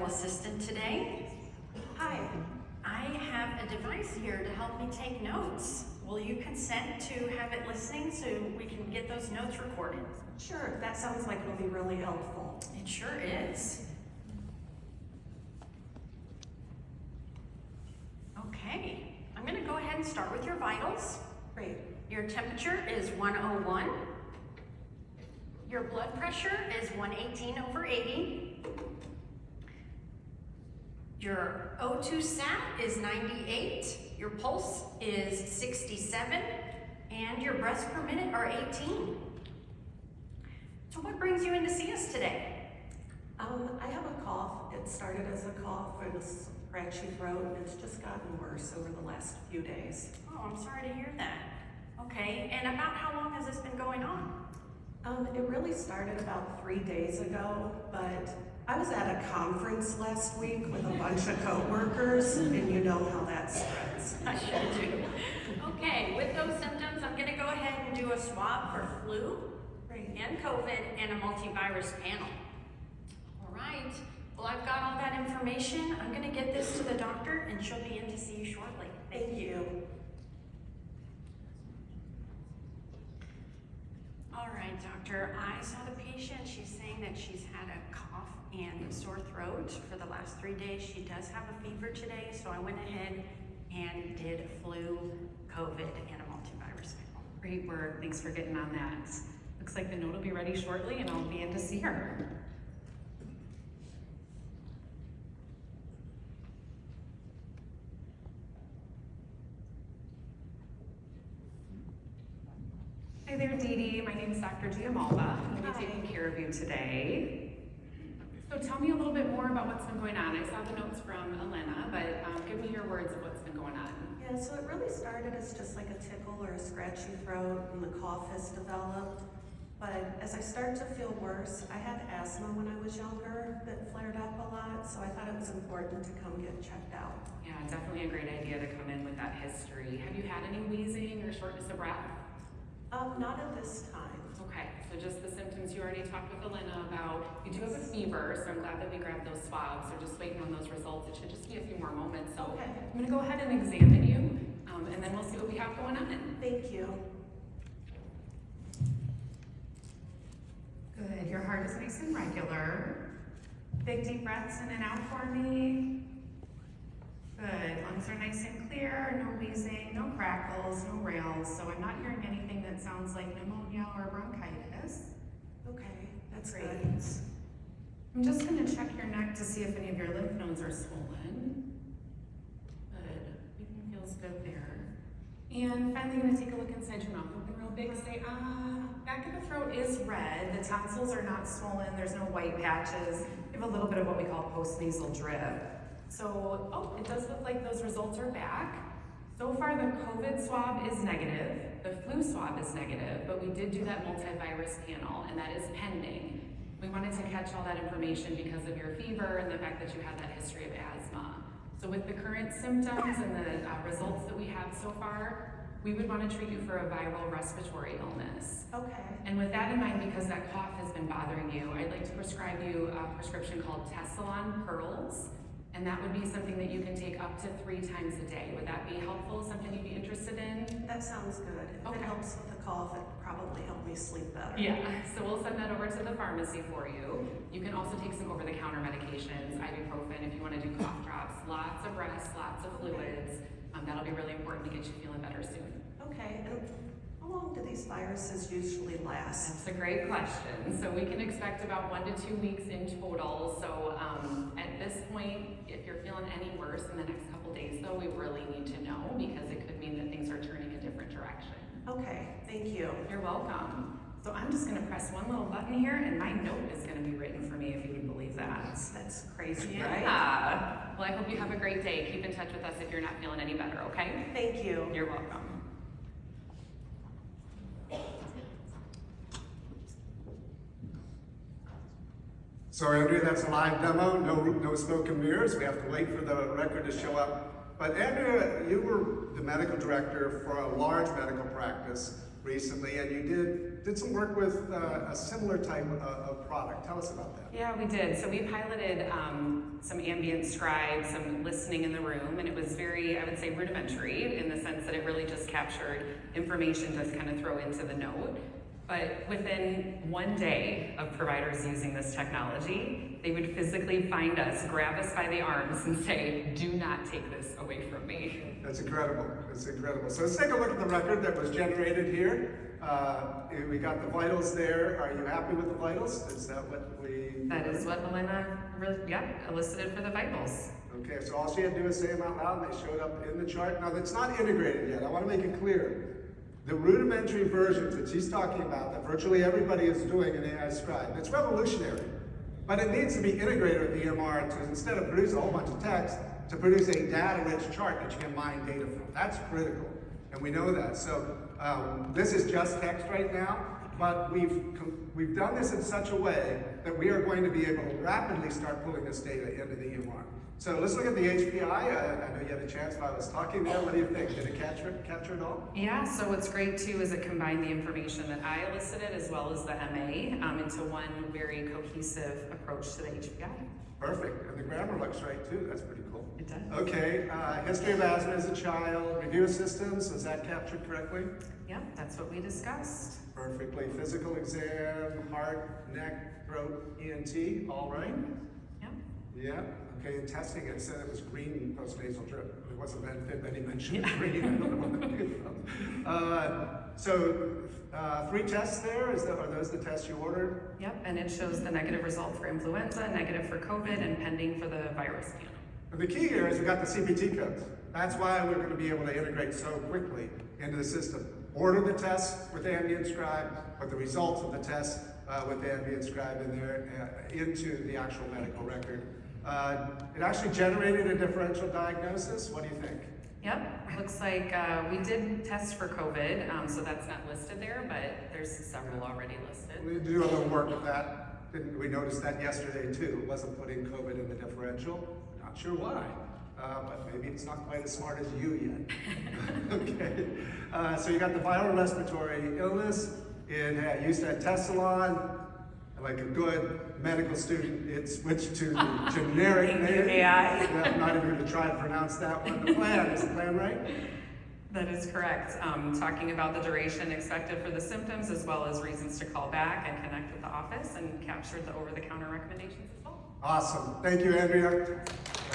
assistant today. Hi. I have a device here to help me take notes. Will you consent to have it listening so we can get those notes recorded? Sure, that sounds like it'll be really helpful. It sure is. Okay, I'm gonna go ahead and start with your vitals. Great. Your temperature is 101. Your blood pressure is 118/80. Your O2 sat is 98. Your pulse is 67. And your breaths per minute are 18. So what brings you in to see us today? I have a cough. It started as a cough with a scratchy throat, and it's just gotten worse over the last few days. Oh, I'm sorry to hear that. Okay, and about how long has this been going on? It really started about 3 days ago, but I was at a conference last week with a bunch of coworkers, and you know how that spreads. I sure do. Okay, with those symptoms, I'm gonna go ahead and do a swab for flu Great. and COVID and a multivirus panel. All right, well, I've got all that information. I'm gonna get this to the doctor and she'll be in to see you shortly. Thank you. All right, doctor, I saw the patient. She's saying that she's had a cough and a sore throat for the last 3 days. She does have a fever today, so I went ahead and did flu, COVID, and a multivirus panel. Great work, thanks for getting on that. Looks like the note will be ready shortly and I'll be in to see her. Hi there, Dee Dee. My name is Dr. Giamalba. I'm going to be taking care of you today. So tell me a little bit more about what's been going on. I saw the notes from Elena, but give me your words of what's been going on. Yeah, so it really started as just like a tickle or a scratchy throat, and the cough has developed. But as I start to feel worse, I had asthma when I was younger that flared up a lot, so I thought it was important to come get checked out. Yeah, definitely a great idea to come in with that history. Have you had any wheezing or shortness of breath? Not at this time. Okay, so just the symptoms you already talked with Elena about. You do have a fever, so I'm glad that we grabbed those swabs. We're just waiting on those results. It should just be a few more moments. So Okay. I'm gonna go ahead and examine you, and then we'll see what we have going on. Thank you. Good, your heart is nice and regular. Big deep breaths in and out for me. Good, lungs are nice and clear, no wheezing, no crackles, no rails, so I'm not hearing anything that sounds like pneumonia or bronchitis. Okay, that's Great. good. I'm just going to check your neck to see if any of your lymph nodes are swollen. Good, everything feels good there. And finally going to take a look inside your mouth. Open real big, say ah. Back of the throat is red, the tonsils are not swollen, there's no white patches. You have a little bit of what we call postnasal drip. So, it does look like those results are back. So far the COVID swab is negative, the flu swab is negative, but we did do that multivirus panel and that is pending. We wanted to catch all that information because of your fever and the fact that you had that history of asthma. So with the current symptoms and the results that we have so far, we would want to treat you for a viral respiratory illness. Okay. And with that in mind, because that cough has been bothering you, I'd like to prescribe you a prescription called Tessalon Pearls. And that would be something that you can take up to 3 times a day. Would that be helpful? Something you'd be interested in? That sounds good. If Okay. it helps with the cough, it probably help me sleep better. Yeah, so we'll send that over to the pharmacy for you. You can also take some over-the-counter medications, ibuprofen if you want to do cough drops, lots of rest, lots of fluids. That'll be really important to get you feeling better soon. Okay, and how long do these viruses usually last? That's a great question. So we can expect about 1 to 2 weeks in total. So at this point, if you're feeling any worse in the next couple days, though, we really need to know because it could mean that things are turning a different direction. Okay, thank you. You're welcome. So I'm just going to press one little button here and my note is going to be written for me, if you would believe that. That's crazy, Yeah. right? Well, I hope you have a great day. Keep in touch with us if you're not feeling any better, okay? Thank you. You're welcome. So Andrea, that's a live demo, no smoke and mirrors. We have to wait for the record to show up. But Andrea, you were the medical director for a large medical practice recently, and you did did some work with a similar type of product. Tell us about that. Yeah, we did. So we piloted some ambient scribe, some listening in the room, and it was very, I would say, rudimentary in the sense that it really just captured information to kind of throw into the note. But within 1 day of providers using this technology, they would physically find us, grab us by the arms, and say, "Do not take this away from me." That's incredible. That's incredible. So let's take a look at the record that was generated here. We got the vitals there. Are you happy with the vitals? Is that what we... That is what Elena, elicited for the vitals. Okay, so all she had to do is say them out loud, and they showed up in the chart. Now, that's not integrated yet. I want to make it clear. The rudimentary versions that she's talking about, that virtually everybody is doing in AI Scribe, it's revolutionary. But it needs to be integrated with the EMR to, instead of produce a whole bunch of text, to produce a data-rich chart that you can mine data from. That's critical, and we know that. So this is just text right now, but we've done this in such a way that we are going to be able to rapidly start pulling this data into the EMR. So let's look at the HPI. I know you had a chance while I was talking there. What do you think? Did it capture it all? Yeah, so what's great too is it combined the information that I elicited as well as the MA into one very cohesive approach to the HPI. Perfect. And the grammar looks right too. That's pretty cool. It does. Okay, history of asthma as a child, review of systems, was that captured correctly? Yep, that's what we discussed. Perfectly. Physical exam, heart, neck, throat, ENT, all right? Yep. Yeah. Okay, in testing it said it was green postnasal drip. It wasn't that any mention of green. I don't know where that came from. So 3 tests there. Are those the tests you ordered? Yep, and it shows the negative result for influenza, negative for COVID, and pending for the virus panel. And the key here is we got the CPT codes. That's why we're going to be able to integrate so quickly into the system. Order the tests with Ambient Scribe, put the results of the tests with Ambient Scribe in there into the actual medical record. It actually generated a differential diagnosis. What do you think? Yep, looks like we did test for COVID, so that's not listed there, but there's several already listed. We need to do a little work with that. We noticed that yesterday too. It wasn't putting COVID in the differential. Not sure why, but maybe it's not quite as smart as you yet. Okay, so you got the viral respiratory illness. It used to have Tessalon. Like a good medical student, it switched to the generic name. AI. Yeah, I'm not even going to try to pronounce that one. The plan, is the plan right? That is correct. Talking about the duration expected for the symptoms as well as reasons to call back and connect with the office, and captured the over-the-counter recommendations as well. Awesome. Thank you, Andrea.